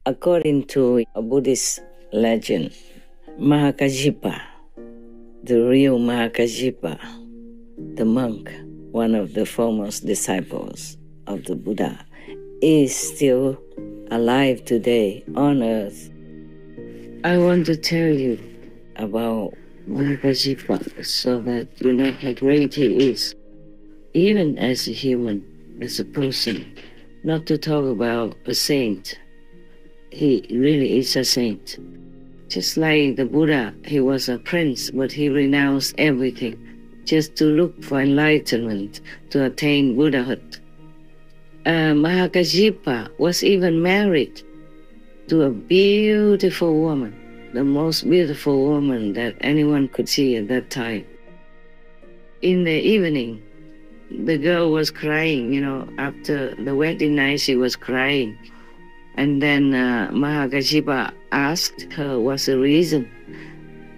According to a Buddhist legend, Mahākāśyapa, the real Mahākāśyapa, the monk, one of the foremost disciples of the Buddha, is still alive today on earth. I want to tell you about Mahākāśyapa so that you know how great he is, even as a human, as a person. Not to talk about a saint. He really is a saint. Just like the Buddha, he was a prince, but he renounced everything just to look for enlightenment, to attain Buddhahood. Mahākāśyapa was even married to a beautiful woman, the most beautiful woman that anyone could see at that time. In the evening, the girl was crying, after the wedding night she was crying. And then Mahākāśyapa asked her what's the reason.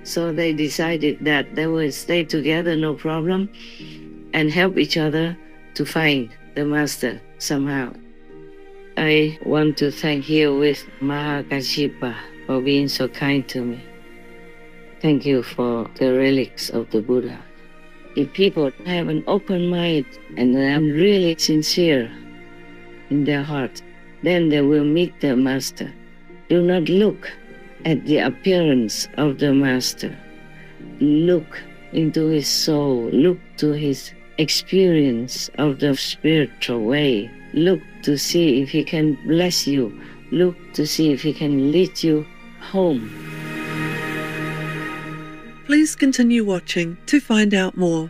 So they decided that they would stay together, no problem, and help each other to find the master somehow. I want to thank here with Mahākāśyapa for being so kind to me. Thank you for the relics of the Buddha. If people have an open mind and are really sincere in their heart, then they will meet their master. Do not look at the appearance of the master. Look into his soul. Look to his experience of the spiritual way. Look to see if he can bless you. Look to see if he can lead you home. Please continue watching to find out more.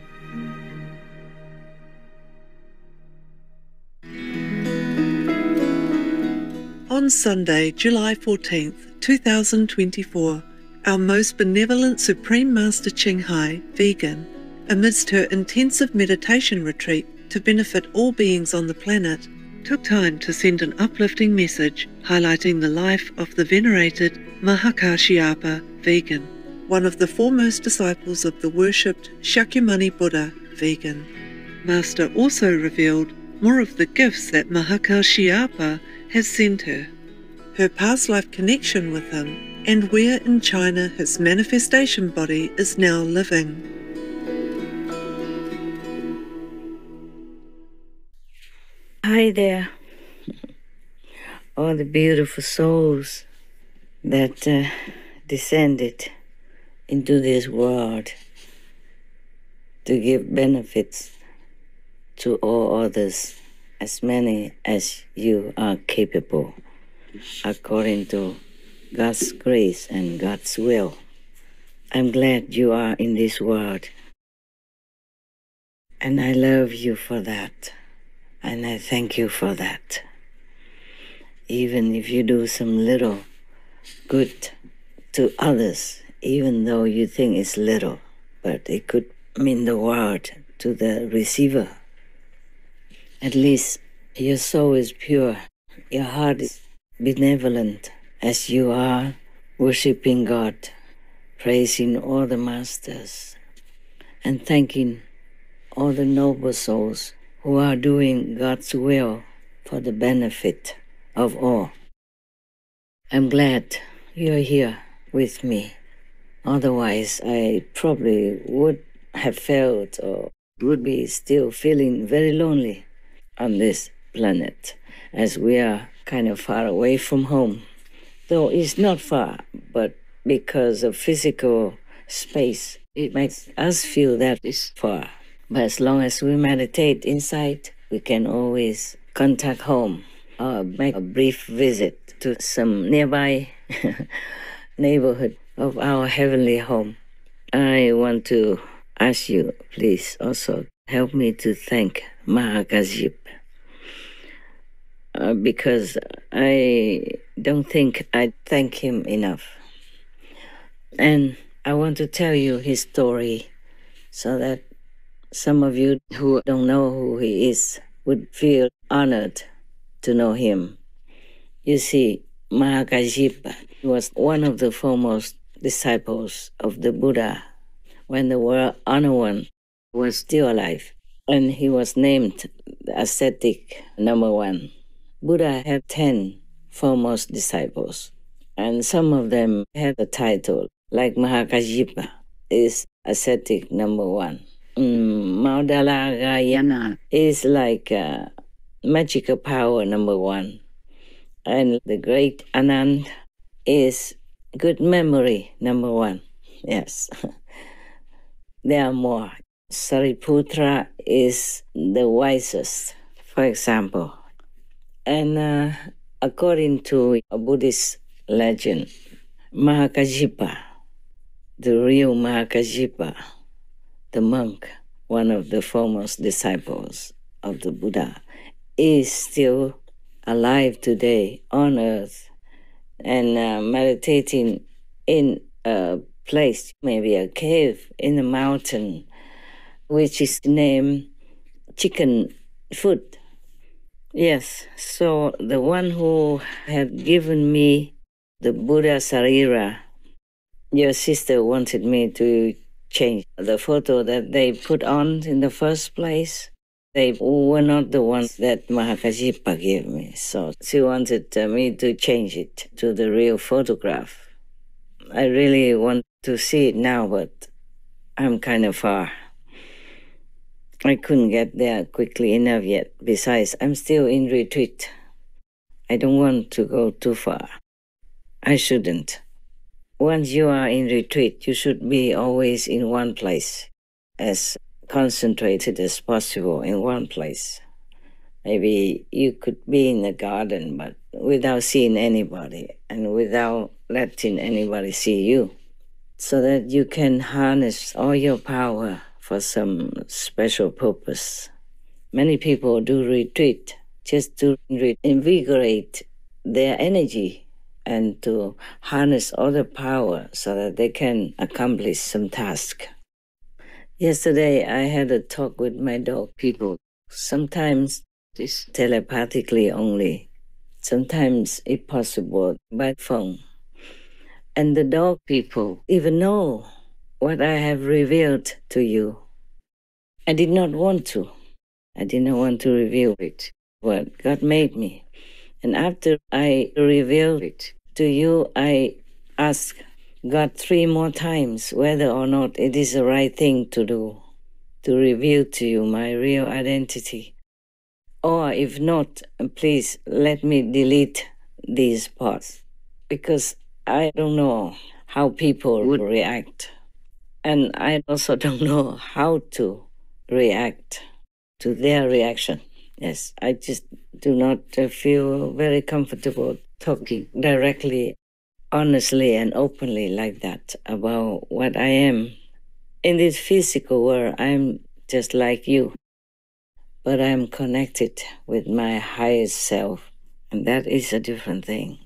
On Sunday, July 14th, 2024, our most benevolent Supreme Master Ching Hai, vegan, amidst her intensive meditation retreat to benefit all beings on the planet, took time to send an uplifting message highlighting the life of the venerated Mahākāśyapa, vegan, one of the foremost disciples of the worshipped Shakyamuni Buddha, vegan. Master also revealed more of the gifts that Mahākāśyapa has sent her, her past life connection with him, and where in China his manifestation body is now living. Hi there, all the beautiful souls that descended into this world to give benefits to all others, as many as you are capable, according to God's grace and God's will. I'm glad you are in this world, and I love you for that, and I thank you for that. Even if you do some little good to others, even though you think it's little, but it could mean the world to the receiver. At least your soul is pure, your heart is benevolent, as you are worshiping God, praising all the masters, and thanking all the noble souls who are doing God's will for the benefit of all. I'm glad you're here with me. Otherwise, I probably would have felt or would be still feeling very lonely on this planet, as we are kind of far away from home. Though it's not far, but because of physical space, it makes us feel that it's far. But as long as we meditate inside, we can always contact home or make a brief visit to some nearby neighborhood of our heavenly home. I want to ask you, please also help me to thank Mahākāśyapa, because I don't think I thank him enough. And I want to tell you his story so that some of you who don't know who he is would feel honored to know him. You see, Mahākāśyapa was one of the foremost disciples of the Buddha when the world Honor One was still alive, and he was named the ascetic number 1. Buddha had 10 foremost disciples. And some of them had a title, like Mahākāśyapa is ascetic number one. Maudalagayana is like magical power number one. And the great Anand is good memory number one. Yes. There are more. Sariputra is the wisest, for example. And according to a Buddhist legend, Mahākāśyapa, the real Mahākāśyapa, the monk, one of the foremost disciples of the Buddha, is still alive today on earth and meditating in a place, maybe a cave in a mountain, which is named Chicken Foot. Yes, so the one who had given me the Buddha Sarira, your sister wanted me to change the photo that they put on in the first place. They were not the ones that Mahākāśyapa gave me, so she wanted me to change it to the real photograph. I really want to see it now, but I'm kind of far. I couldn't get there quickly enough yet. Besides, I'm still in retreat. I don't want to go too far. I shouldn't. Once you are in retreat, you should be always in one place, as concentrated as possible in one place. Maybe you could be in the garden, but without seeing anybody and without letting anybody see you, so that you can harness all your power for some special purpose. Many people do retreat just to invigorate their energy and to harness all the power so that they can accomplish some task. Yesterday, I had a talk with my dog people. Sometimes it's telepathically only. Sometimes, if possible, by phone. And the dog people even know what I have revealed to you. I did not want to. I did not want to reveal it, what God made me. And after I revealed it to you, I asked God 3 more times whether or not it is the right thing to do, to reveal to you my real identity. Or if not, please let me delete these parts, because I don't know how people would react. And I also don't know how to react to their reaction. Yes, I just do not feel very comfortable talking directly, honestly and openly like that about what I am. In this physical world, I'm just like you, but I'm connected with my highest self, and that is a different thing.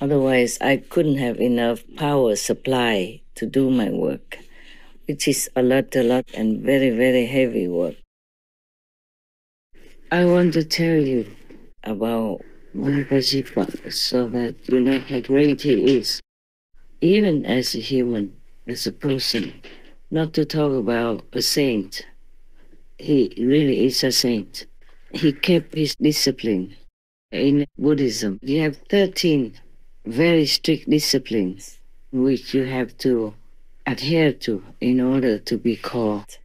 Otherwise, I couldn't have enough power supply to do my work, which is a lot, and very, very heavy work. I want to tell you about Mahākāśyapa so that you know how great he is, even as a human, as a person, not to talk about a saint. He really is a saint. He kept his discipline. In Buddhism, you have 13 very strict disciplines which you have to adhere to in order to be called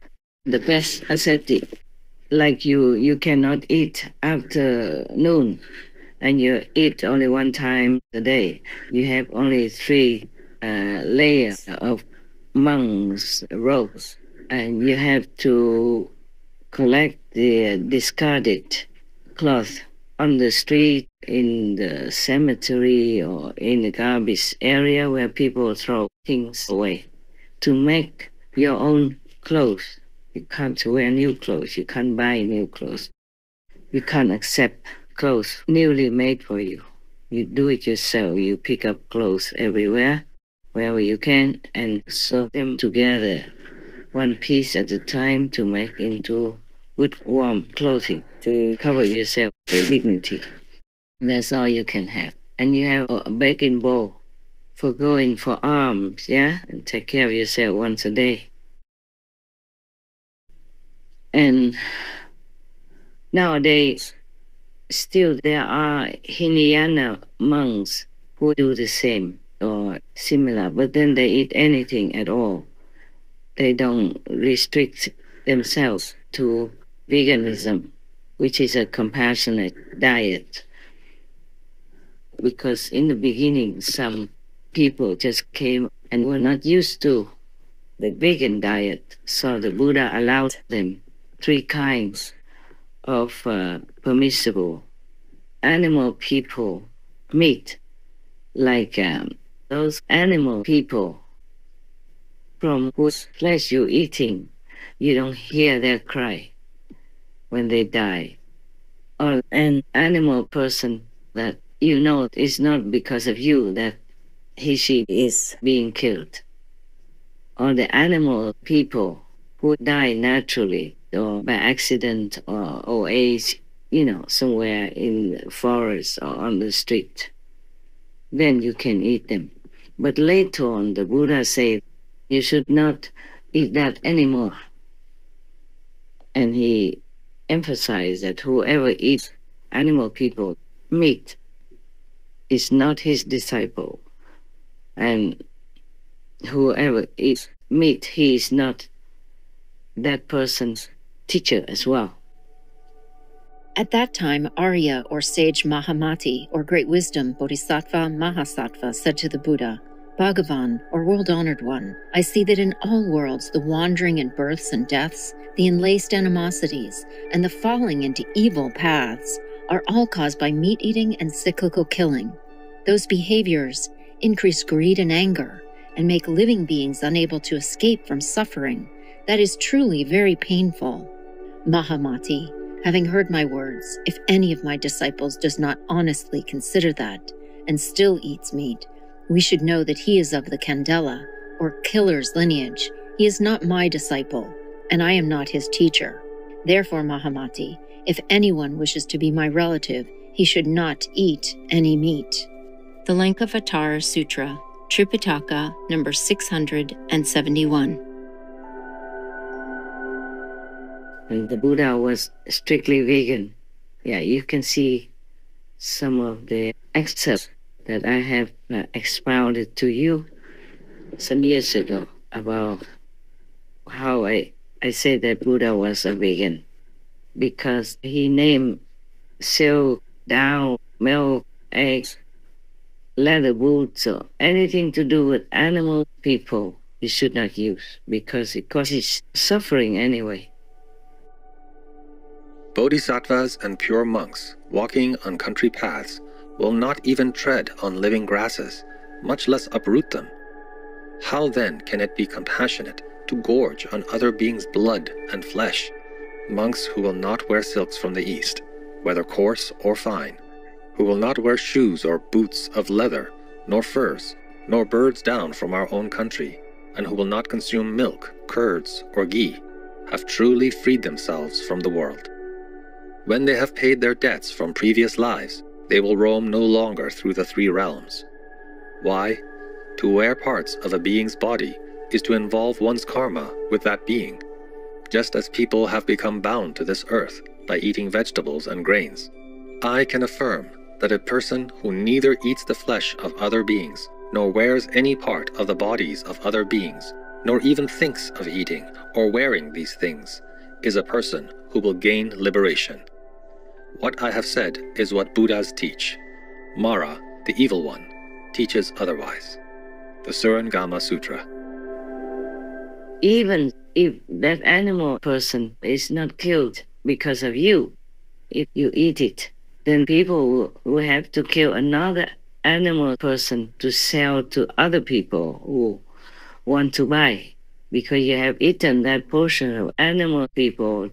the best ascetic. Like you cannot eat after noon, and you eat only 1 time a day. You have only 3 layers of monks' robes, and you have to collect the discarded cloth on the street, in the cemetery, or in the garbage area where people throw things away, to make your own clothes. You can't wear new clothes. You can't buy new clothes. You can't accept clothes newly made for you. You do it yourself. You pick up clothes everywhere, wherever you can, and sew them together, one piece at a time, to make into good warm clothing to cover yourself with dignity. That's all you can have. And you have a baking bowl for going for alms, yeah? And take care of yourself once a day. And nowadays, still there are Hinayana monks who do the same or similar, but then they eat anything at all. They don't restrict themselves to veganism, which is a compassionate diet. Because in the beginning, some people just came and were not used to the vegan diet, so the Buddha allowed them 3 kinds of permissible animal people meat, like those animal people from whose flesh you're eating, you don't hear their cry when they die. Or an animal person that you know it's not because of you that she is being killed. Or the animal people who die naturally or by accident or old age, somewhere in the forest or on the street. Then you can eat them. But later on, the Buddha said, you should not eat that anymore. And he emphasized that whoever eats animal people meat is not his disciple. And whoever eats meat, he is not that person's teacher as well. At that time, Arya, or sage Mahamati, or great wisdom, Bodhisattva Mahasattva, said to the Buddha, Bhagavan, or world-honored one, I see that in all worlds the wandering and births and deaths, the enlaced animosities, and the falling into evil paths are all caused by meat-eating and cyclical killing. Those behaviors increase greed and anger, and make living beings unable to escape from suffering. That is truly very painful. Mahamati, having heard my words, if any of my disciples does not honestly consider that, and still eats meat, we should know that he is of the Candela, or killer's lineage. He is not my disciple, and I am not his teacher. Therefore, Mahamati, if anyone wishes to be my relative, he should not eat any meat. The Lankavatara Sutra, Tripitaka, number 671. And the Buddha was strictly vegan. Yeah, you can see some of the excerpts that I have expounded to you some years ago about how I said that Buddha was a vegan, because he named silk, down, milk, eggs, leather boots, or anything to do with animal people you should not use, because it causes suffering anyway. Bodhisattvas and pure monks walking on country paths will not even tread on living grasses, much less uproot them. How then can it be compassionate to gorge on other beings' blood and flesh? Monks who will not wear silks from the East, whether coarse or fine, who will not wear shoes or boots of leather, nor furs, nor birds down from our own country, and who will not consume milk, curds, or ghee, have truly freed themselves from the world. When they have paid their debts from previous lives, they will roam no longer through the 3 realms. Why? To wear parts of a being's body is to involve one's karma with that being, just as people have become bound to this earth by eating vegetables and grains. I can affirm that a person who neither eats the flesh of other beings, nor wears any part of the bodies of other beings, nor even thinks of eating or wearing these things, is a person who will gain liberation. What I have said is what Buddhas teach. Mara, the evil one, teaches otherwise. The Surangama Sutra. Even if that animal person is not killed because of you, if you eat it, then people will have to kill another animal person to sell to other people who want to buy, because you have eaten that portion of animal people.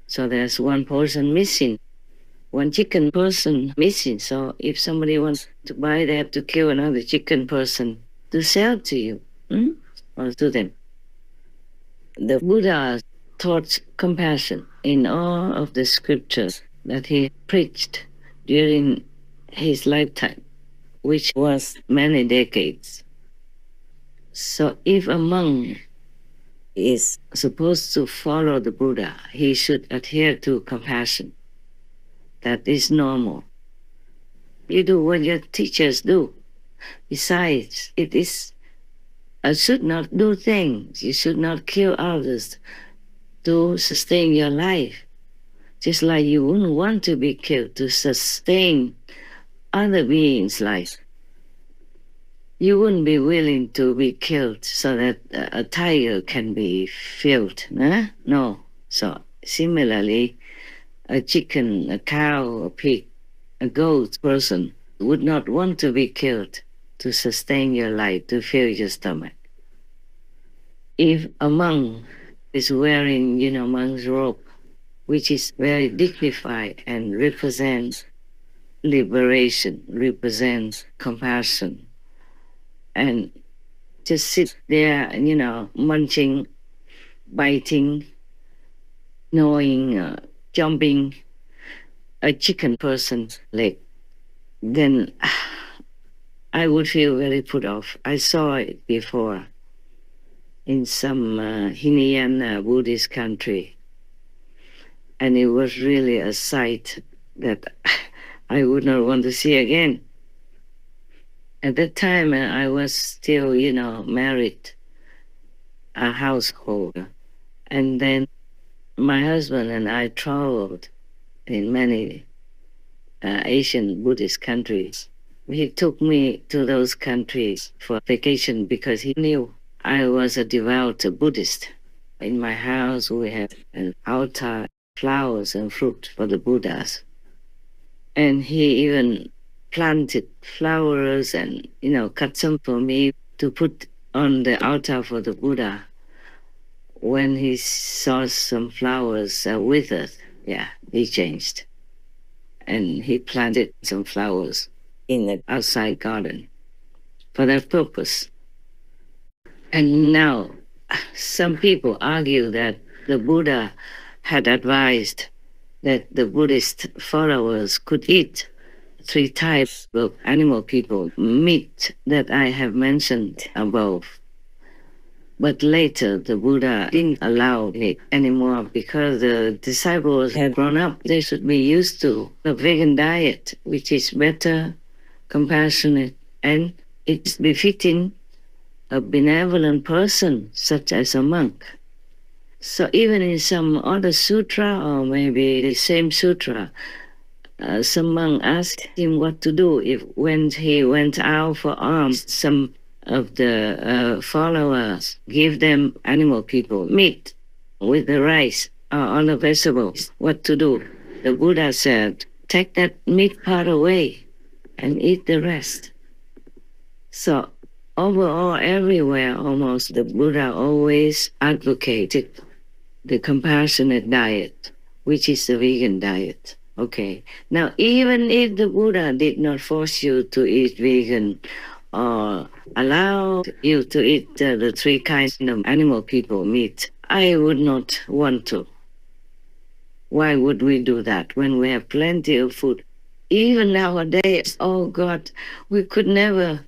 So there's one person missing, one chicken person missing. So if somebody wants to buy, they have to kill another chicken person to sell to you or to them. The Buddha taught compassion in all of the scriptures that he preached during his lifetime, which was many decades. So if a monk is supposed to follow the Buddha, he should adhere to compassion. That is normal. You do what your teachers do. Besides, it is, should not do things. You should not kill others to sustain your life. Just like you wouldn't want to be killed to sustain other beings' life. You wouldn't be willing to be killed so that a tiger can be filled, huh? No. So similarly, a chicken, a cow, a pig, a goat person would not want to be killed to sustain your life, to fill your stomach. If a monk is wearing, monk's robe, which is very dignified and represents liberation, represents compassion, and just sit there, munching, biting, gnawing, jumping a chicken person's leg, then I would feel very put off. I saw it before in some Hinayana Buddhist country, and it was really a sight that I would not want to see again. At that time, I was still, married, a householder. And then my husband and I traveled in many Asian Buddhist countries. He took me to those countries for vacation because he knew I was a devout Buddhist. In my house, we have an altar, flowers and fruit for the Buddhas. And he even planted flowers and, cut some for me to put on the altar for the Buddha. When he saw some flowers withered, he changed. And he planted some flowers in the outside garden for that purpose. And now, some people argue that the Buddha had advised that the Buddhist followers could eat 3 types of animal people, meat that I have mentioned above. But later, the Buddha didn't allow it anymore because the disciples had grown up. They should be used to a vegan diet, which is better, compassionate, and it's befitting a benevolent person, such as a monk. So even in some other sutra, or maybe the same sutra, some monk asked him what to do if when he went out for alms, some of the followers give them animal people meat with the rice or other vegetables. What to do? The Buddha said, take that meat part away and eat the rest. So overall, everywhere almost, the Buddha always advocated the compassionate diet, which is the vegan diet. Okay. Now, even if the Buddha did not force you to eat vegan or allow you to eat the 3 kinds of animal people meat, I would not want to. Why would we do that when we have plenty of food? Even nowadays, oh God, we could never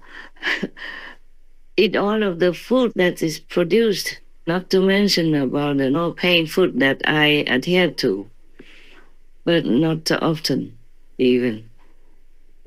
eat all of the food that is produced, not to mention about the no-pain food that I adhere to. But not often, even.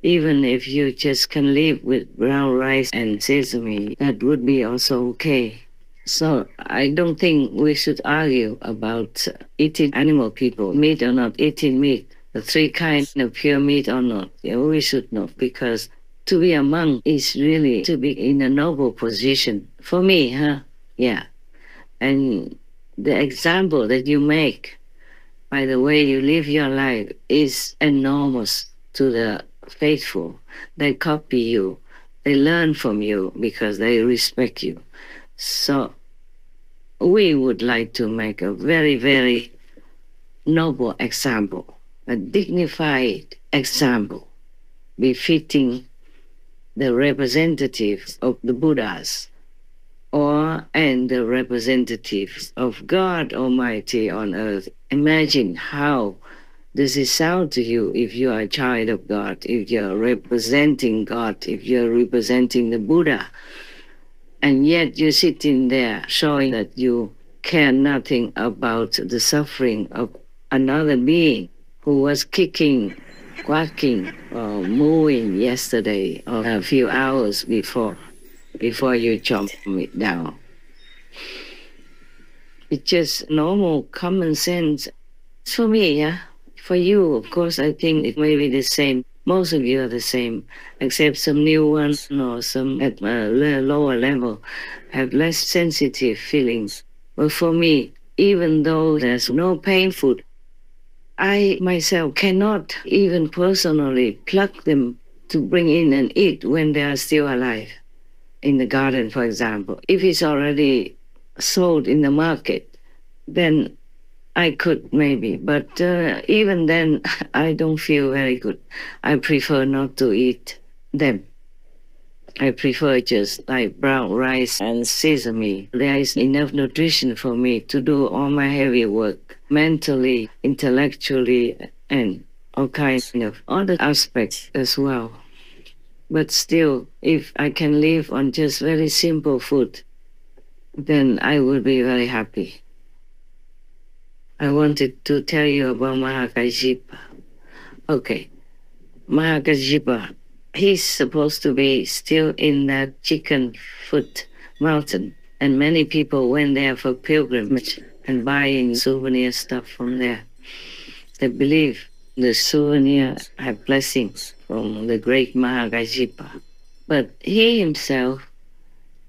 Even if you just can live with brown rice and sesame, that would be also okay. So I don't think we should argue about eating animal people, meat or not eating meat, the 3 kinds of pure meat or not. We should not, because to be a monk is really to be in a noble position. For me, Yeah. And the example that you make by the way you live your life is enormous to the faithful. They copy you. They learn from you because they respect you. So we would like to make a very, very noble example, a dignified example, befitting the representatives of the Buddhas and the representatives of God Almighty on earth. Imagine how this is sound to you if you are a child of God, if you're representing God, if you're representing the Buddha, and yet you're sitting there showing that you care nothing about the suffering of another being who was kicking, quacking, or mooing yesterday or a few hours before you chomp it down. It's just normal common sense. For me, yeah. For you, of course, I think it may be the same. Most of you are the same, except some new ones or some at a lower level have less sensitive feelings. But for me, even though there's no pain food, I myself cannot even personally pluck them to bring in and eat when they are still alive. In the garden, for example. If it's already sold in the market, then I could maybe, but even then, I don't feel very good. I prefer not to eat them. I prefer just like brown rice and sesame. There is enough nutrition for me to do all my heavy work, mentally, intellectually, and all kinds of other aspects as well. But still, if I can live on just very simple food, then I would be very happy. I wanted to tell you about Mahākāśyapa. Okay, Mahākāśyapa, he's supposed to be still in that chicken foot mountain, and many people went there for pilgrimage and buying souvenir stuff from there. They believe the souvenir have blessings from the great Mahākāśyapa. But he himself,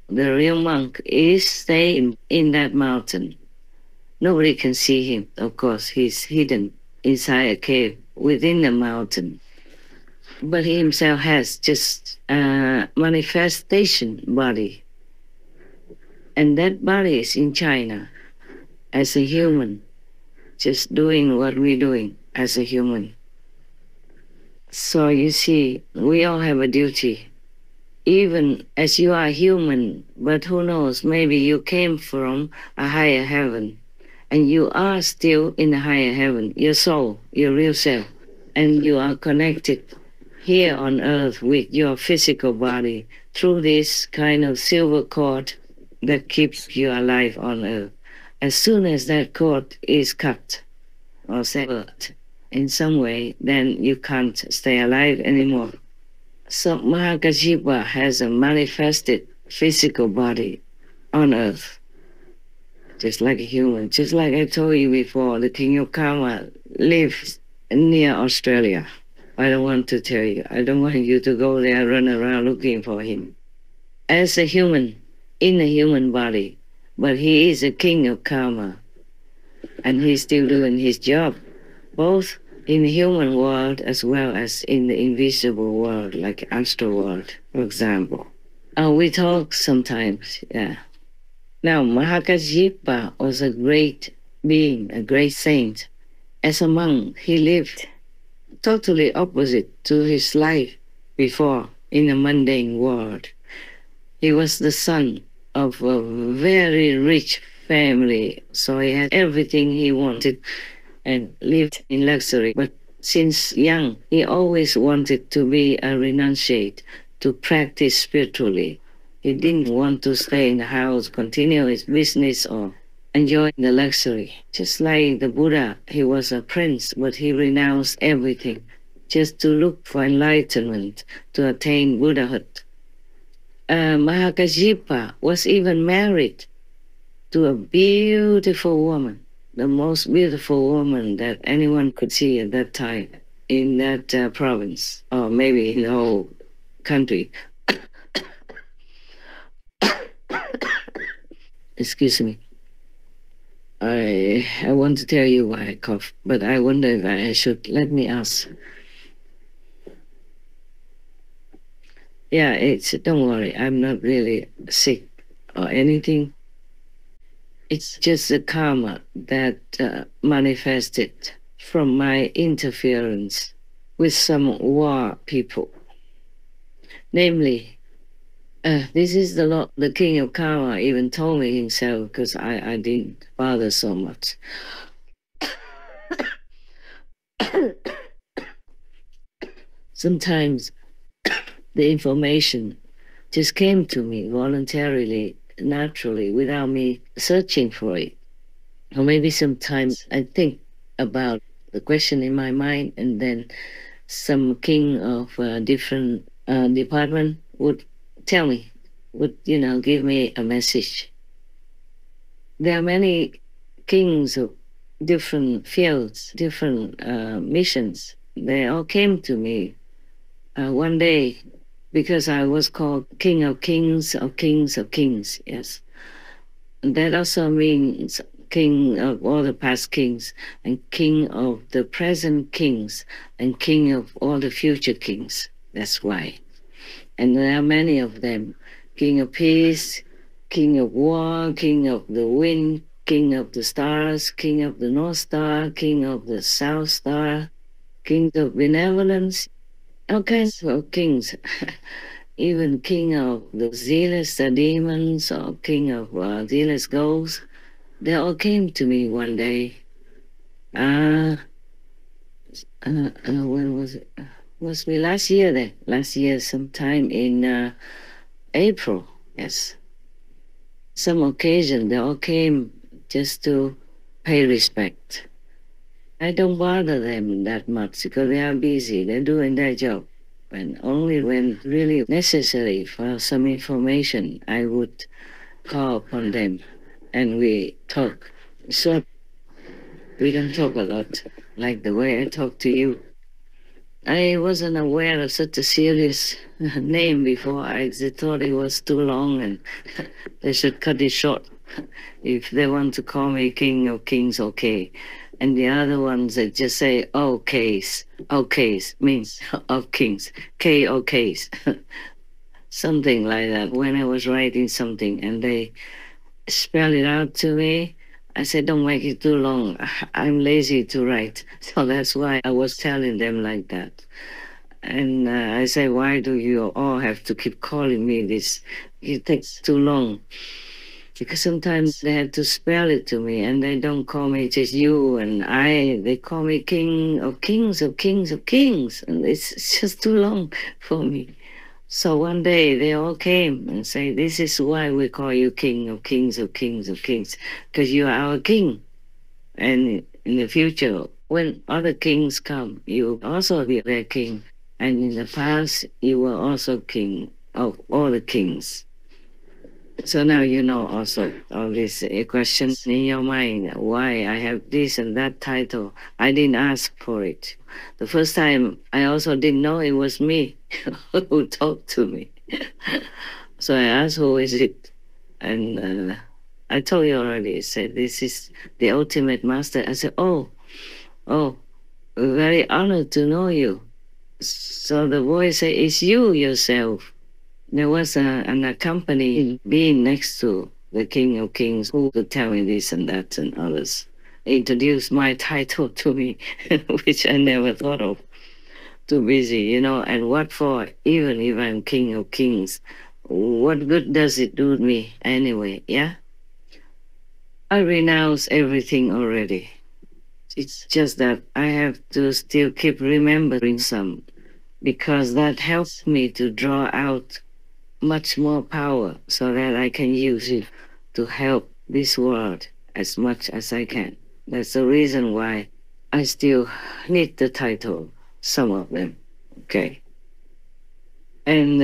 the real monk, is staying in that mountain. Nobody can see him, of course. He's hidden inside a cave within the mountain. But he himself has just a manifestation body. And that body is in China as a human, just doing what we're doing as a human. So you see, we all have a duty. Even as you are human, but who knows, maybe you came from a higher heaven. And you are still in the higher heaven, your soul, your real self. And you are connected here on earth with your physical body through this kind of silver cord that keeps you alive on earth. As soon as that cord is cut or severed in some way, then you can't stay alive anymore. So Mahākāśyapa has a manifested physical body on earth. Just like a human. Just like I told you before, the King of Karma lives near Australia. I don't want to tell you. I don't want you to go there, run around looking for him. As a human, in a human body, but he is a King of Karma. And he's still doing his job, both in the human world as well as in the invisible world, like astral world, for example. We talk sometimes, yeah. Now, Mahākāśyapa was a great being, a great saint. As a monk, he lived totally opposite to his life before in the mundane world. He was the son of a very rich family, so he had everything he wanted and lived in luxury. But since young, he always wanted to be a renunciate, to practice spiritually. He didn't want to stay in the house, continue his business, or enjoy the luxury. Just like the Buddha, he was a prince, but he renounced everything just to look for enlightenment, to attain Buddhahood. Mahākāśyapa was even married to a beautiful woman, the most beautiful woman that anyone could see at that time in that province, or maybe in the whole country. Excuse me. I want to tell you why I cough, but I wonder if I should. Let me ask. Yeah, don't worry, I'm not really sick or anything. It's just the karma that manifested from my interference with some war people. Namely, this is the King of Karma even told me himself, because I didn't bother so much. Sometimes the information just came to me voluntarily, naturally, without me searching for it. Or maybe sometimes I think about the question in my mind, and then some king of a different department would tell me, would, give me a message. There are many kings of different fields, different missions. They all came to me one day because I was called King of Kings of Kings of Kings, yes. And that also means King of all the past kings, and King of the present kings, and King of all the future kings. That's why. And there are many of them. King of Peace, King of War, King of the Wind, King of the Stars, King of the North Star, King of the South Star, King of Benevolence, all kinds of kings. Even King of the zealous demons, or King of zealous ghosts. They all came to me one day. When was it? Was me last year then? Last year, sometime in April, yes. Some occasion, they all came just to pay respect. I don't bother them that much because they are busy. They're doing their job. And only when really necessary for some information, I would call upon them and we talk. So we don't talk a lot, like the way I talk to you. I wasn't aware of such a serious name before. I thought it was too long and they should cut it short. If they want to call me King of Kings, okay. And the other ones that just say, okays. Okays means of kings. K-okays. Something like that. When I was writing something and they spell it out to me, I said, don't make it too long. I'm lazy to write. So that's why I was telling them like that. And I said, why do you all have to keep calling me this? It takes too long. Because sometimes they have to spell it to me and they don't call me just you and I. They call me King of Kings of Kings of Kings. And it's just too long for me. So one day they all came and say, this is why we call you King of Kings of Kings of Kings, because you are our king. And in the future, when other kings come, you will also be their king. And in the past, you were also king of all the kings. So now you know also all these questions in your mind, why I have this and that title. I didn't ask for it. The first time, I also didn't know it was me who talked to me. So I asked, who is it? And I told you already, I said, this is the ultimate master. I said, oh, very honored to know you. So the voice said, it's you yourself. There was an accompanying being next to the King of Kings who could tell me this and that and others. Introduced my title to me, which I never thought of. Too busy, and what for? Even if I'm King of Kings, what good does it do me anyway, yeah? I renounce everything already. It's just that I have to still keep remembering some, because that helps me to draw out much more power so that I can use it to help this world as much as I can. That's the reason why I still need the title, some of them, okay? And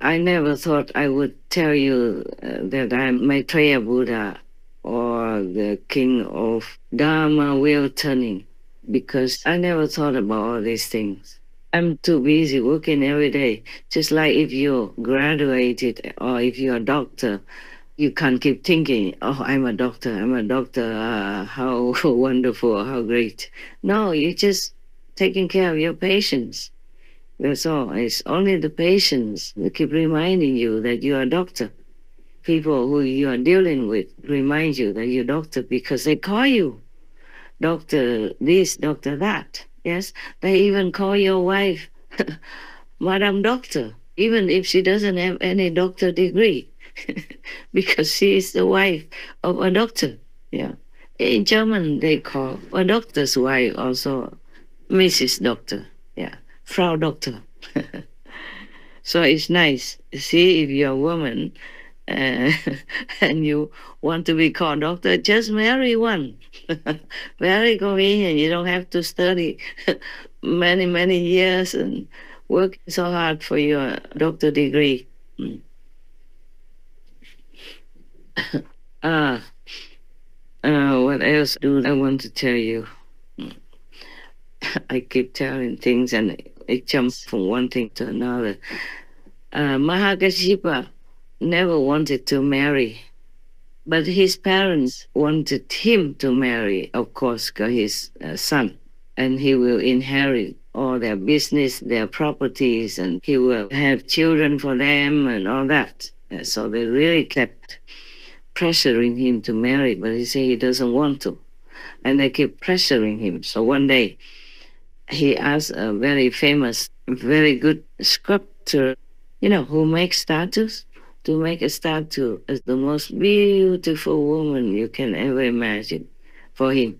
I never thought I would tell you that I'm Maitreya Buddha or the king of Dharma wheel turning, because I never thought about all these things. I'm too busy working every day. Just like if you graduated or if you're a doctor, you can't keep thinking, oh, I'm a doctor, how wonderful, how great. No, you're just taking care of your patients. That's all. It's only the patients that keep reminding you that you're a doctor. People who you are dealing with remind you that you're a doctor because they call you doctor this, doctor that. Yes, they even call your wife Madam Doctor, even if she doesn't have any doctor degree, because she is the wife of a doctor. Yeah, in German they call a doctor's wife also Mrs. Doctor. Yeah, Frau Doctor. So it's nice. See, if you're a woman, uh, and you want to become doctor, just marry one. Very convenient. You don't have to study many, many years and work so hard for your doctor degree. Mm. Ah, what else do I want to tell you? I keep telling things and it jumps from one thing to another. Mahākāśyapa never wanted to marry, but his parents wanted him to marry, of course, because he's a son, and he will inherit all their business, their properties, and he will have children for them and all that. So they really kept pressuring him to marry, but he said he doesn't want to. And they keep pressuring him. So one day, he asked a very famous, very good sculptor, who makes statues, to make a statue as the most beautiful woman you can ever imagine for him.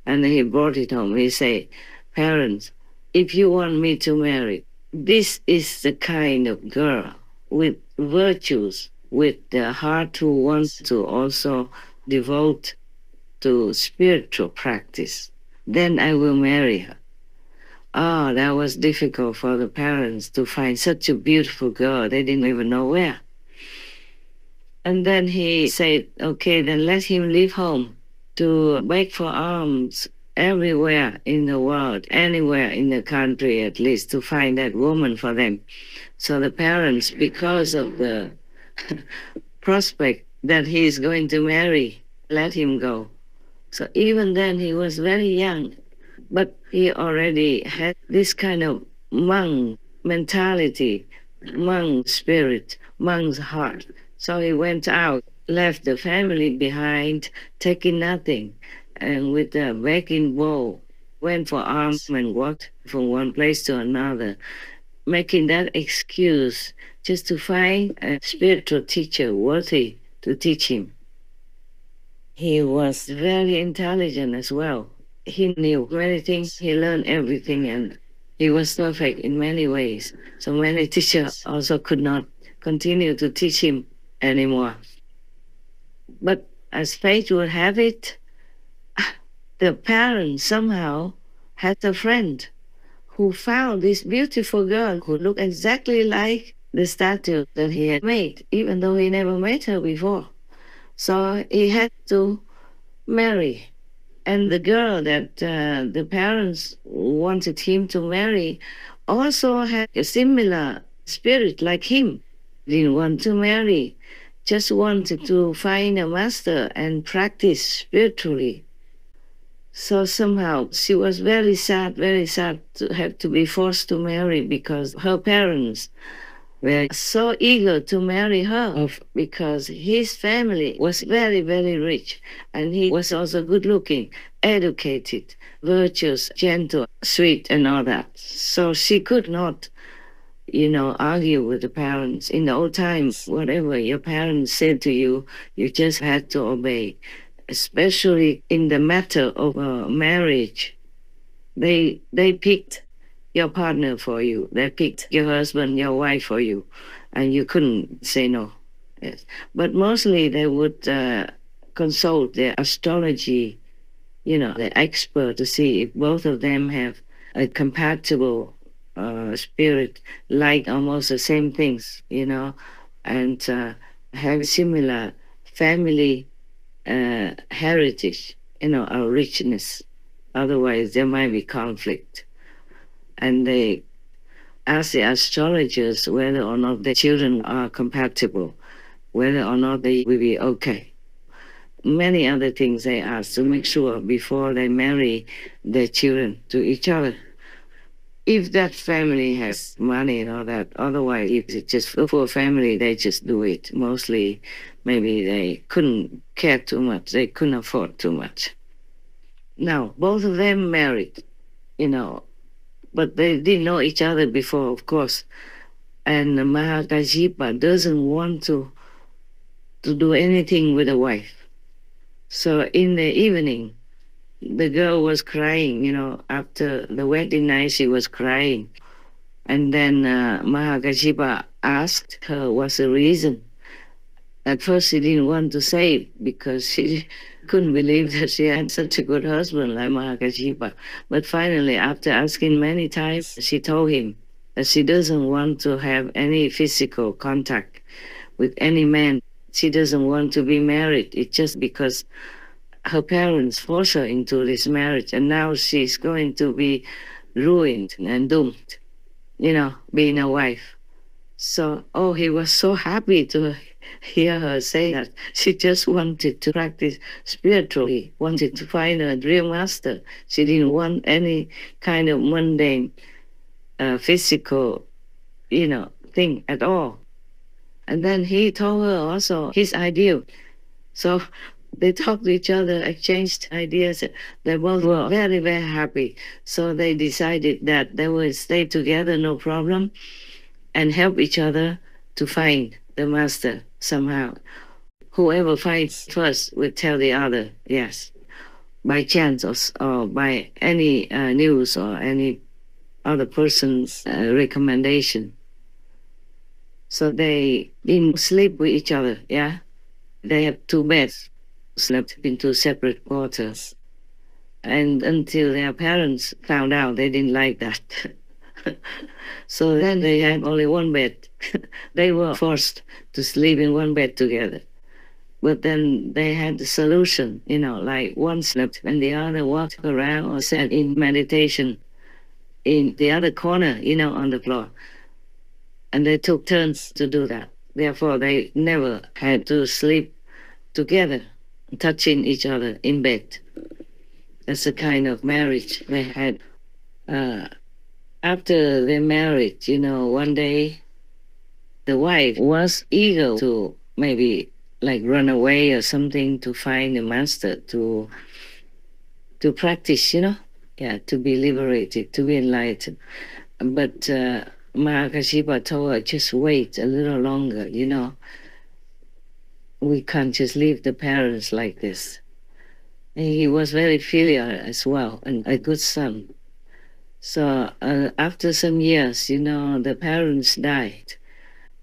And he brought it home. He said, parents, if you want me to marry, this is the kind of girl with virtues, with the heart who wants to also devote to spiritual practice. Then I will marry her. Oh, that was difficult for the parents to find such a beautiful girl. They didn't even know where. And then he said, okay, then let him leave home to beg for alms everywhere in the world, anywhere in the country at least, to find that woman for them. So the parents, because of the prospect that he is going to marry, let him go. So even then he was very young, but he already had this kind of monk mentality, monk spirit, monk's heart. So he went out, left the family behind, taking nothing, and with a begging bowl, went for alms and walked from one place to another, making that excuse just to find a spiritual teacher worthy to teach him. He was very intelligent as well. He knew many things, he learned everything, and he was perfect in many ways. So many teachers also could not continue to teach him anymore. But as fate would have it, the parents somehow had a friend who found this beautiful girl who looked exactly like the statue that he had made, even though he never met her before. So he had to marry. And the girl that the parents wanted him to marry also had a similar spirit like him. Didn't want to marry, just wanted to find a master and practice spiritually. So somehow she was very sad to have to be forced to marry because her parents were so eager to marry her because his family was very, very rich and he was also good looking, educated, virtuous, gentle, sweet and all that. So she could not, argue with the parents. In the old times, whatever your parents said to you, you just had to obey. Especially in the matter of marriage, they picked your partner for you. They picked your husband, your wife for you, and you couldn't say no. Yes. But mostly they would consult their astrology, the expert to see if both of them have a compatible spirit, like almost the same things, and have similar family heritage, or richness. Otherwise, there might be conflict. And they ask the astrologers whether or not the children are compatible, whether or not they will be okay. Many other things they ask to make sure before they marry their children to each other. If that family has money and all that, otherwise, if it's just a poor family, they just do it. Mostly, maybe they couldn't care too much, they couldn't afford too much. Now, both of them married, but they didn't know each other before, of course. And Mahākāśyapa doesn't want to do anything with a wife. So in the evening, the girl was crying, after the wedding night, she was crying. And then Mahākāśyapa asked her what's the reason. At first, she didn't want to say it because she couldn't believe that she had such a good husband like Mahākāśyapa. But finally, after asking many times, she told him that she doesn't want to have any physical contact with any man. She doesn't want to be married. It's just because her parents forced her into this marriage, and now she's going to be ruined and doomed, being a wife. So, he was so happy to hear her say that she just wanted to practice spiritually, wanted to find a real master. She didn't want any kind of mundane, physical, thing at all. And then he told her also his ideal. So they talked to each other, exchanged ideas. They both were very, very happy. So they decided that they would stay together, no problem, and help each other to find the master somehow. Whoever finds first will tell the other, yes, by chance or by any news or any other person's recommendation. So they didn't sleep with each other, yeah? They had 2 beds, slept in 2 separate quarters. And until their parents found out, they didn't like that. So then they had only 1 bed. They were forced to sleep in 1 bed together. But then they had the solution, like one slept and the other walked around or sat in meditation in the other corner, on the floor. And they took turns to do that. Therefore, they never had to sleep together, touching each other in bed. That's a kind of marriage they had. After they married, one day, the wife was eager to maybe like run away or something to find a master to practice, to be liberated, to be enlightened. But Mahākāśyapa told her, just wait a little longer, We can't just leave the parents like this. And he was very filial as well, and a good son. So after some years, the parents died.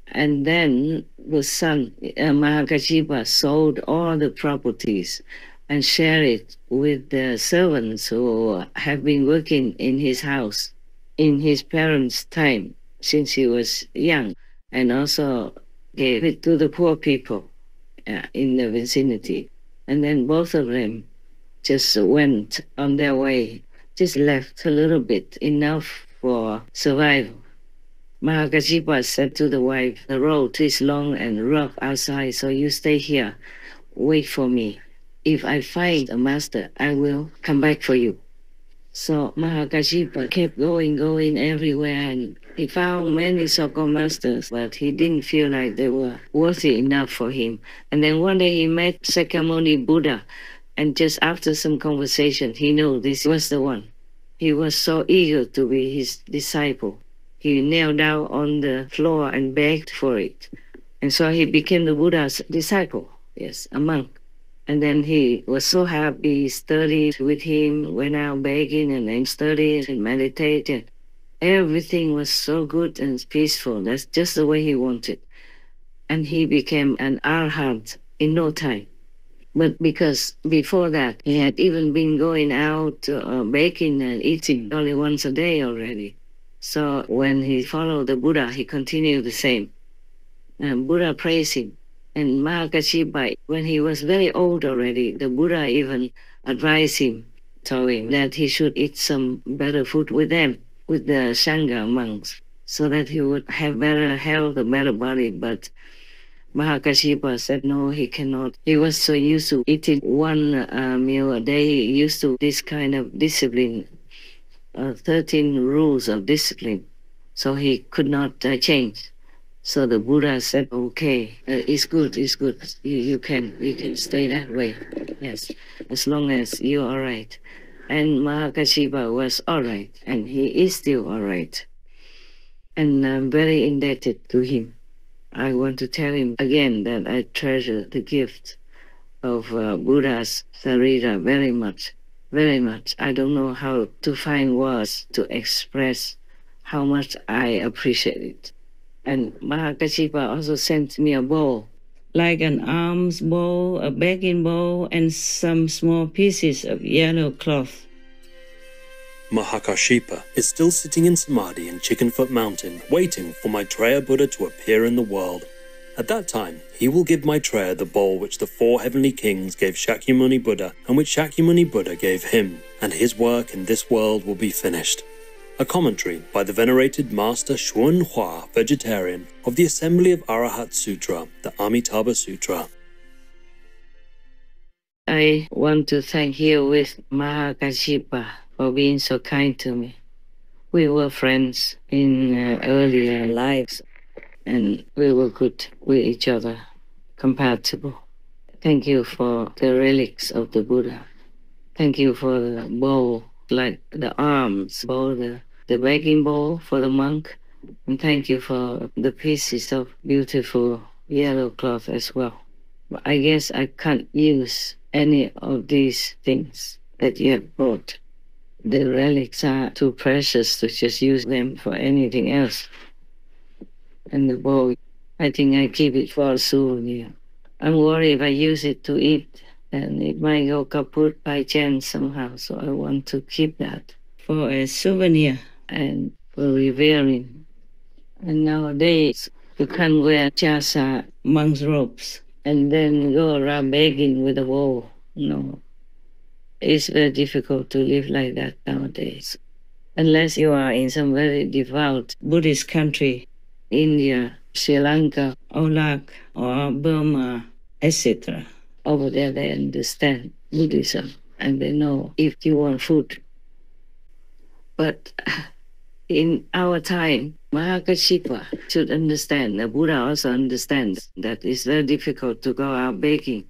And then the son, Mahākāśyapa, sold all the properties and shared it with the servants who have been working in his house in his parents' time, since he was young, and also gave it to the poor people in the vicinity. And then both of them just went on their way, just left a little bit, enough for survival. Mahākāśyapa said to the wife, the road is long and rough outside, so you stay here, wait for me. If I find a master, I will come back for you. So Mahākāśyapa kept going everywhere, and he found many so-called masters, but he didn't feel like they were worthy enough for him. And then one day he met Sakyamuni Buddha, and just after some conversation, he knew this was the one. He was so eager to be his disciple. He knelt down on the floor and begged for it. And so he became the Buddha's disciple, yes, a monk. And then he was so happy, studied with him, went out begging and then studied and meditated. Everything was so good and peaceful. That's just the way he wanted. And he became an arhat in no time. But because before that, he had even been going out baking and eating only once a day already. So when he followed the Buddha, he continued the same. And Buddha praised him. And Mahākāśyapa, when he was very old already, the Buddha even advised him, told him that he should eat some better food with them, with the Sangha monks, so that he would have better health, a better body. But Mahākāśyapa said no, he cannot. He was so used to eating 1 meal a day, he used to this kind of discipline, 13 rules of discipline. So he could not change. So the Buddha said, okay, it's good. You can stay that way. Yes, as long as you're all right. And Mahākāśyapa was all right, and he is still all right. And I'm very indebted to him. I want to tell him again that I treasure the gift of Buddha's Sarira very much, very much. I don't know how to find words to express how much I appreciate it. And Mahākāśyapa also sent me a bowl like an alms bowl, a begging bowl, and some small pieces of yellow cloth. Mahākāśyapa is still sitting in Samadhi in Chickenfoot Mountain, waiting for Maitreya Buddha to appear in the world. At that time, he will give Maitreya the bowl which the 4 heavenly kings gave Shakyamuni Buddha and which Shakyamuni Buddha gave him, and his work in this world will be finished. A commentary by the venerated Master Xuan Hua, vegetarian, of the Assembly of Arahat Sutra, the Amitabha Sutra. I want to thank you with Mahākāśyapa for being so kind to me. We were friends in earlier lives, and we were good with each other, compatible. Thank you for the relics of the Buddha. Thank you for the bowl, like the alms bowl, the begging bowl for the monk. And thank you for the pieces of beautiful yellow cloth as well. But I guess I can't use any of these things that you have brought. The relics are too precious to just use them for anything else. And the bowl, I think I keep it for a souvenir. I'm worried if I use it to eat, and it might go kaput by chance somehow, so I want to keep that for a souvenir and for revering. And nowadays, you can't wear chasa, monk's robes, and then go around begging with a bowl. No. It's very difficult to live like that nowadays. Unless you are in some very devout Buddhist country, India, Sri Lanka, Iraq, or Burma, etc. Over there they understand Buddhism and they know if you want food. But in our time, Mahākāśyapa should understand, the Buddha also understands that it's very difficult to go out begging,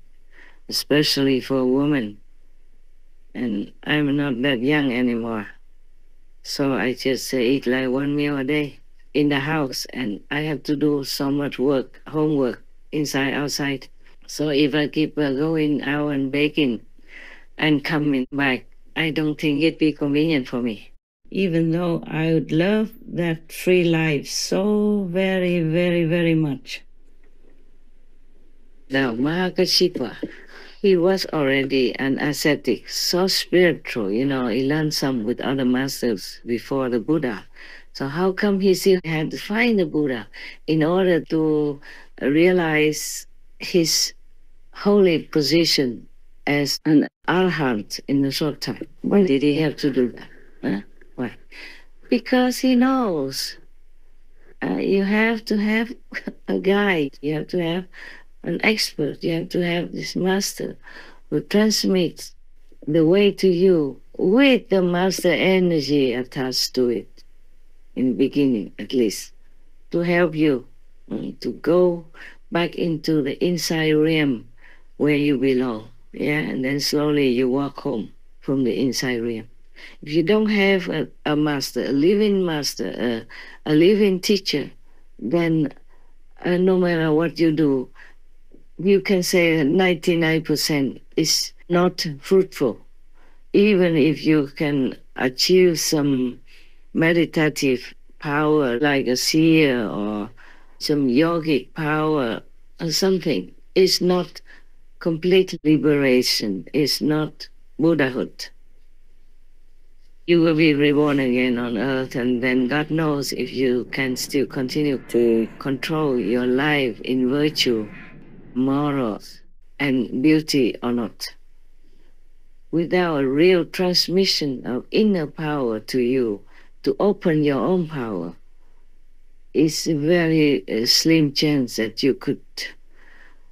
especially for a woman. And I'm not that young anymore. So I just eat like 1 meal a day in the house, and I have to do so much work, homework, inside, outside. So if I keep going out and baking and coming back, I don't think it'd be convenient for me. Even though I would love that free life so very, very, very much. Now, Mahākāśyapa, he was already an ascetic, so spiritual, he learned some with other masters before the Buddha. So how come he still had to find the Buddha in order to realize his holy position as an arhat in a short time? Why did he have to do that? Huh? Why? Because he knows you have to have a guide, you have to have an expert, you have to have this master who transmits the way to you with the master energy attached to it, in the beginning at least, to help you to go back into the inside realm where you belong. Yeah, and then slowly you walk home from the inside realm. If you don't have a master, a living teacher, then no matter what you do, you can say that 99% is not fruitful. Even if you can achieve some meditative power like a seer or some yogic power or something, it's not complete liberation, it's not Buddhahood. You will be reborn again on earth, and then God knows if you can still continue to control your life in virtue, morals, and beauty or not. Without a real transmission of inner power to you, to open your own power, it's a very slim chance that you could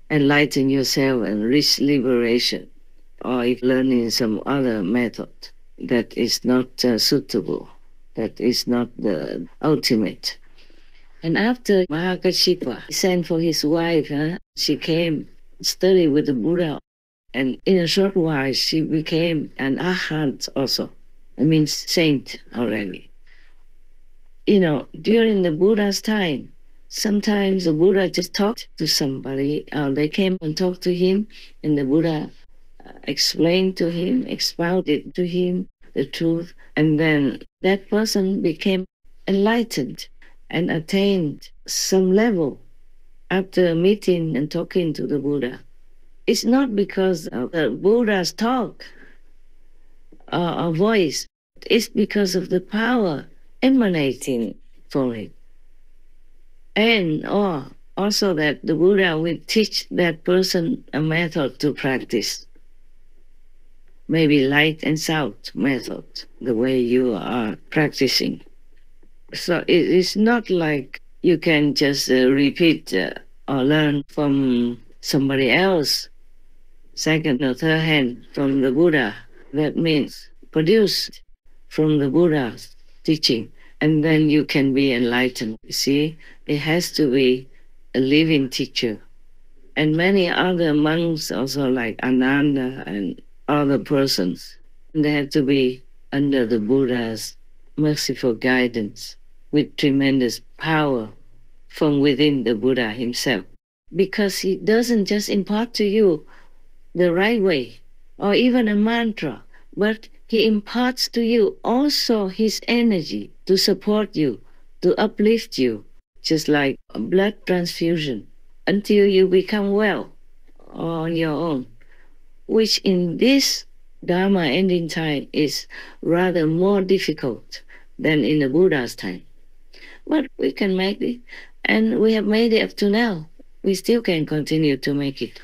enlighten yourself and reach liberation, or if learning some other method that is not suitable, that is not the ultimate. And after Mahākāśyapa sent for his wife, she came study with the Buddha, and in a short while she became an arhat also. It means saint already. During the Buddha's time, sometimes the Buddha just talked to somebody, they came and talked to him, and the Buddha explained to him, expounded to him the truth, and then that person became enlightened and attained some level after meeting and talking to the Buddha. It's not because of the Buddha's talk or voice. It's because of the power emanating from it. And also that the Buddha will teach that person a method to practice. Maybe light and sound method, the way you are practicing. So it is not like you can just repeat or learn from somebody else, second or third hand from the Buddha. That means produced from the Buddha's teaching, and then you can be enlightened. You see, it has to be a living teacher. And many other monks also, like Ananda and other persons, they have to be under the Buddha's merciful guidance with tremendous power from within the Buddha himself. Because he doesn't just impart to you the right way or even a mantra, but he imparts to you also his energy to support you, to uplift you, just like a blood transfusion, until you become well on your own, which in this Dharma ending time is rather more difficult than in the Buddha's time. But we can make it, and we have made it up to now. We still can continue to make it.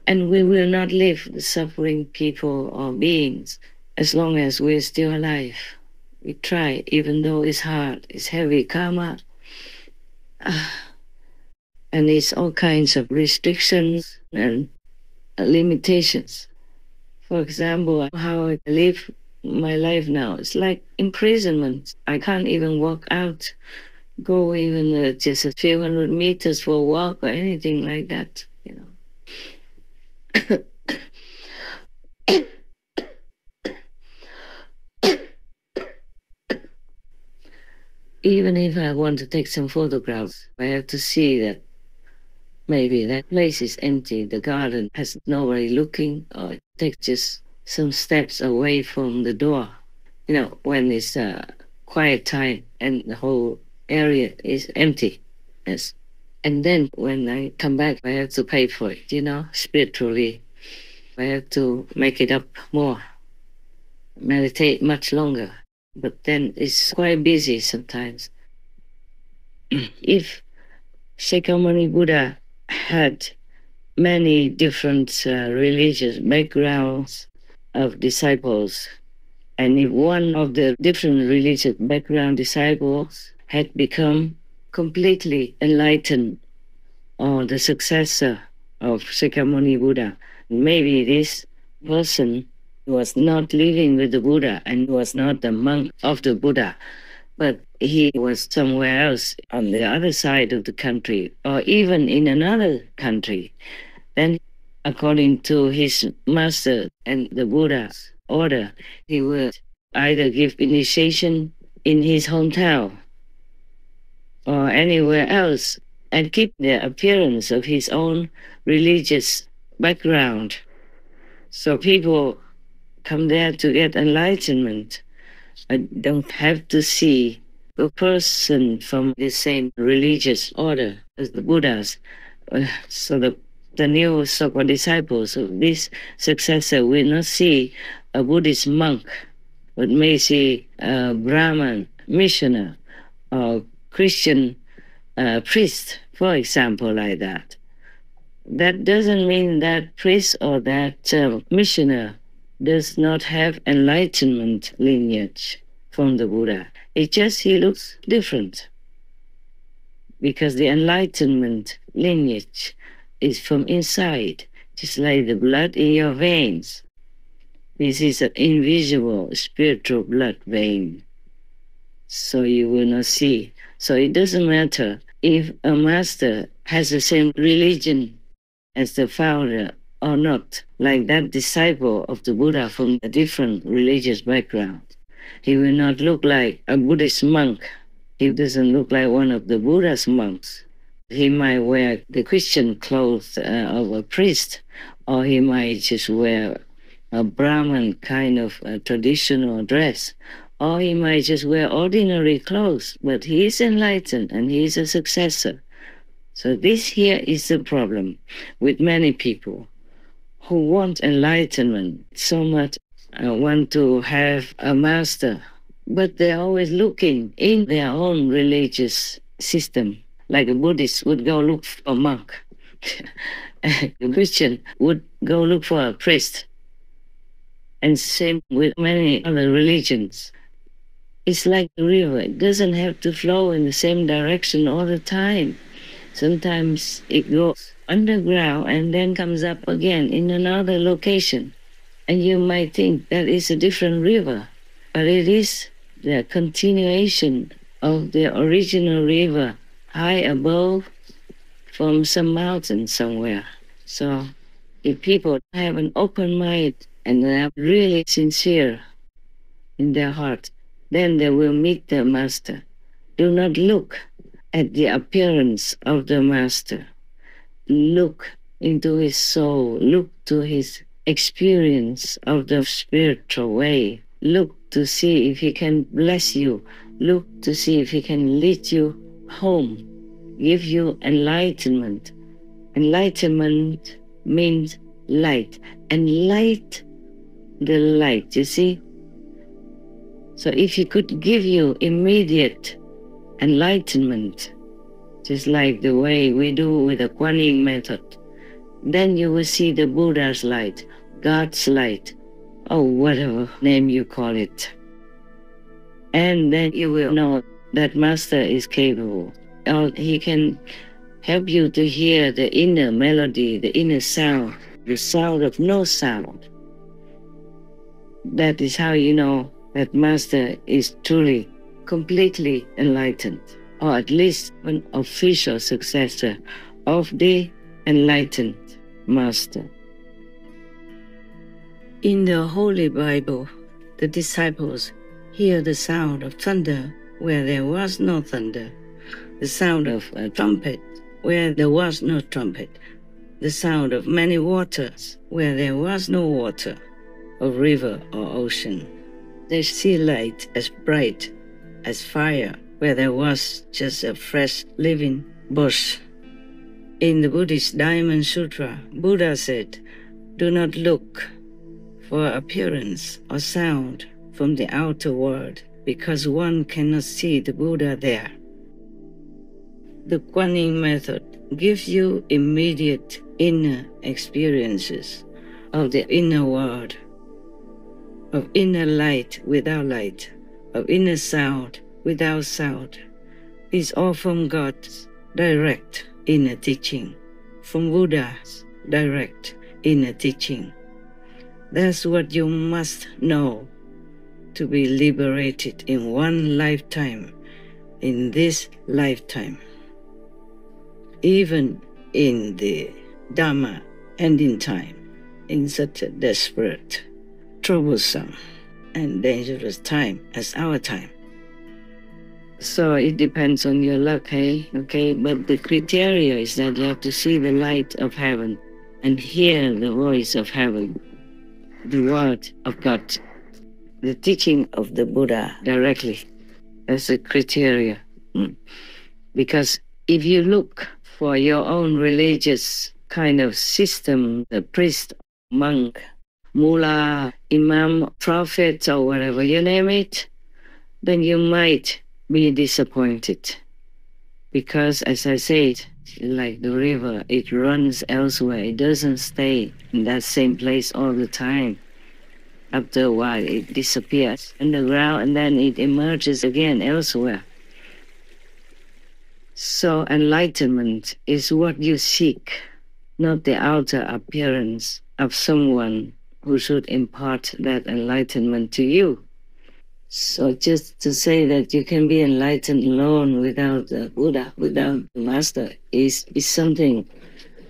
And we will not leave the suffering people or beings as long as we're still alive. We try, even though it's hard, it's heavy karma, and it's all kinds of restrictions and limitations. For example, how I live my life now, it's like imprisonment. I can't even walk out, go even just a few hundred meters for a walk or anything like that, you know. Even if I want to take some photographs, I have to see that maybe that place is empty, the garden has nobody looking, or take just some steps away from the door. You know, when it's quiet time and the whole area is empty. Yes. And then when I come back, I have to pay for it, you know, spiritually. I have to make it up more, meditate much longer. But then it's quite busy sometimes. If Shakyamuni Buddha had many different religious backgrounds of disciples, and if one of the different religious background disciples had become completely enlightened, or the successor of Shakyamuni Buddha, maybe this person was not living with the Buddha and was not the monk of the Buddha, but he was somewhere else on the other side of the country, or even in another country. Then, according to his master and the Buddha's order, he would either give initiation in his hometown or anywhere else and keep the appearance of his own religious background. So people come there to get enlightenment. I don't have to see a person from the same religious order as the Buddhas. So the new so-called disciples of this successor will not see a Buddhist monk, but may see a Brahman missioner or Christian priest, for example, like that. That doesn't mean that priest or that missioner does not have enlightenment lineage from the Buddha. It's just he looks different, because the enlightenment lineage is from inside, just like the blood in your veins. This is an invisible spiritual blood vein, so you will not see. So it doesn't matter if a master has the same religion as the founder or not, like that disciple of the Buddha from a different religious background. He will not look like a Buddhist monk. He doesn't look like one of the Buddha's monks. He might wear the Christian clothes of a priest, or he might just wear a Brahman kind of traditional dress, or he might just wear ordinary clothes, but he is enlightened and he is a successor. So this here is the problem with many people who want enlightenment so much, want to have a master, but they're always looking in their own religious system. Like a Buddhist would go look for a monk. A Christian would go look for a priest. And same with many other religions. It's like a river. It doesn't have to flow in the same direction all the time. Sometimes it goes underground and then comes up again in another location. And you might think that is a different river, but it is the continuation of the original river high above from some mountain somewhere. So if people have an open mind and they are really sincere in their heart, then they will meet the master. Do not look at the appearance of the master. Look into his soul. Look to his experience of the spiritual way. Look to see if he can bless you. Look to see if he can lead you home, give you enlightenment. Enlightenment means light. And light, the light, you see? So if he could give you immediate enlightenment, just like the way we do with the Kuan Yin method, then you will see the Buddha's light, God's light, or whatever name you call it. And then you will know that Master is capable. Or he can help you to hear the inner melody, the inner sound, the sound of no sound. That is how you know that Master is truly, completely enlightened, or at least an official successor of the enlightened Master. In the Holy Bible, the disciples hear the sound of thunder where there was no thunder, the sound of a trumpet where there was no trumpet, the sound of many waters where there was no water, of river or ocean. They see light as bright as fire where there was just a fresh living bush. In the Buddhist Diamond Sutra, Buddha said, "Do not look for appearance or sound from the outer world, because one cannot see the Buddha there." The Kuan Yin method gives you immediate inner experiences of the inner world, of inner light without light, of inner sound without sound. It's all from God's direct inner teaching, from Buddha's direct inner teaching. That's what you must know to be liberated in one lifetime, in this lifetime. Even in the Dharma ending time, in such a desperate, troublesome, and dangerous time as our time. So it depends on your luck, hey? Okay, but the criteria is that you have to see the light of heaven and hear the voice of heaven, the word of God, the teaching of the Buddha directly. That's the criteria. Because if you look for your own religious kind of system, the priest, monk, mullah, imam, prophet, or whatever you name it, then you might be disappointed. Because, as I said, like the river, it runs elsewhere. It doesn't stay in that same place all the time. After a while, it disappears underground and then it emerges again elsewhere. So enlightenment is what you seek, not the outer appearance of someone who should impart that enlightenment to you. So just to say that you can be enlightened alone without the Buddha, without the Master, is something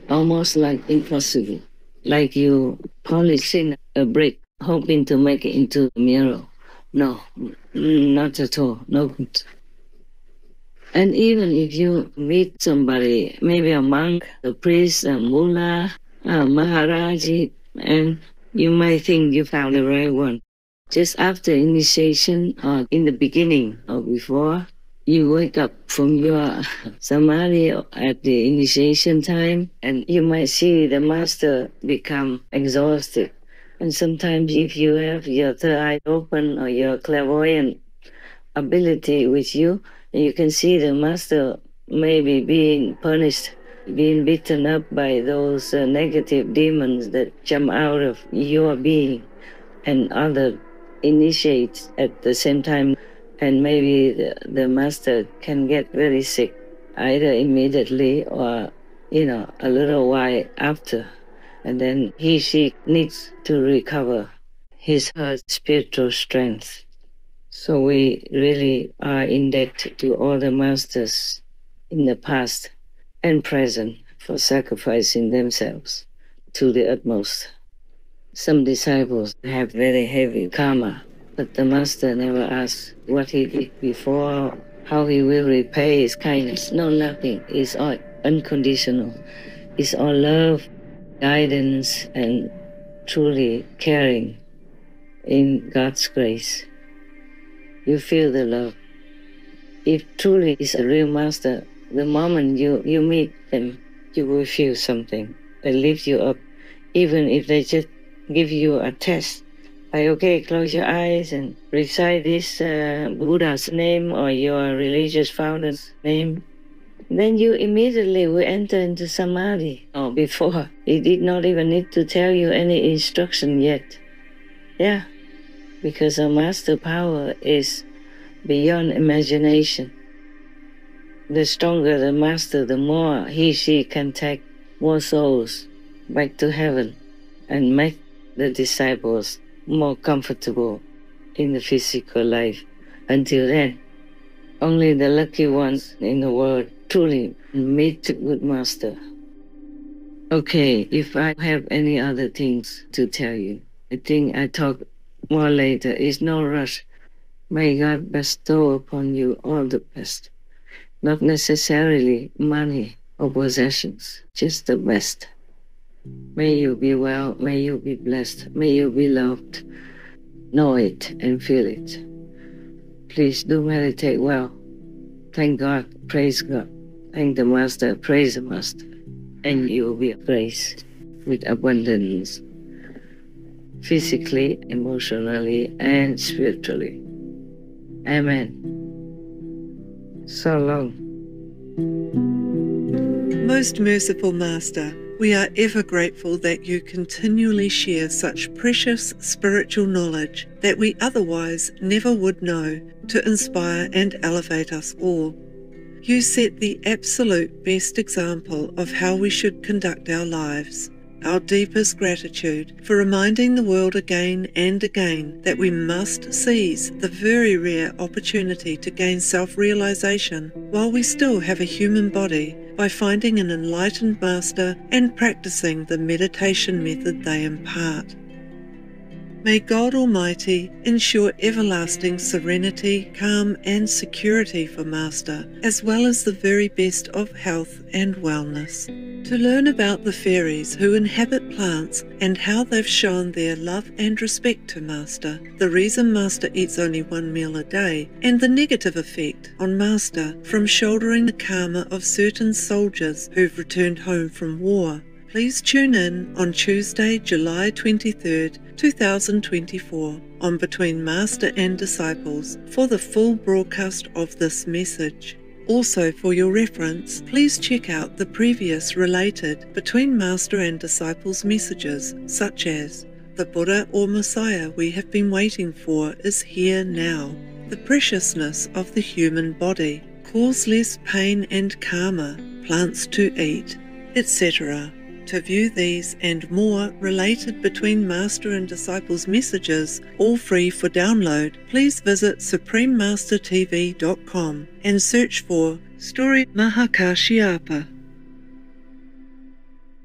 almost like impossible. Like you polishing a brick, hoping to make it into a mirror. No, not at all, no good. And even if you meet somebody, maybe a monk, a priest, a mullah, a maharaji, and you might think you found the right one. Just after initiation or in the beginning or before, You wake up from your samadhi at the initiation time, and you might see the master become exhausted. And sometimes if you have your third eye open or your clairvoyant ability with you, you can see the master maybe being punished, being beaten up by those negative demons that jump out of your being and other initiates at the same time. And maybe the master can get very sick, either immediately or, a little while after. And then she needs to recover her spiritual strength. So we really are in debt to all the masters in the past and present for sacrificing themselves to the utmost. Some disciples have very heavy karma, but the master never asks what he did before, how he will repay his kindness. No, nothing. It's all unconditional. It's all love, guidance, and truly caring in God's grace. You feel the love. If truly is a real master, the moment you meet them, you will feel something that lifts you up. Even if they just give you a test, like, okay, close your eyes and recite this Buddha's name or your religious founder's name, then you immediately will enter into samadhi. Or before, he did not even need to tell you any instruction yet. Yeah, because our master power is beyond imagination. The stronger the master, the more she can take more souls back to heaven and make the disciples more comfortable in the physical life. Until then, only the lucky ones in the world truly meet the good master. Okay, if I have any other things to tell you, I think I talk more later. It's no rush. May God bestow upon you all the best. Not necessarily money or possessions, just the best. May you be well, may you be blessed, may you be loved. Know it and feel it. Please do meditate well. Thank God, praise God. Thank the Master, praise the Master. And you will be graced with abundance, physically, emotionally, and spiritually. Amen. So long. Most merciful Master, we are ever grateful that you continually share such precious spiritual knowledge that we otherwise never would know to inspire and elevate us all. You set the absolute best example of how we should conduct our lives. Our deepest gratitude for reminding the world again and again that we must seize the very rare opportunity to gain self-realization while we still have a human body by finding an enlightened master and practicing the meditation method they impart. May God Almighty ensure everlasting serenity, calm and security for Master, as well as the very best of health and wellness. To learn about the fairies who inhabit plants and how they've shown their love and respect to Master, the reason Master eats only one meal a day, and the negative effect on Master from shouldering the karma of certain soldiers who've returned home from war, please tune in on Tuesday, July 23rd, 2024 on Between Master and Disciples for the full broadcast of this message. Also, for your reference, please check out the previous related Between Master and Disciples messages, such as the Buddha or Messiah we have been waiting for is here now, the preciousness of the human body, causeless pain and karma, plants to eat, etc. To view these and more related Between Master and Disciples messages, all free for download, please visit suprememastertv.com and search for Story of Mahākāśyapa.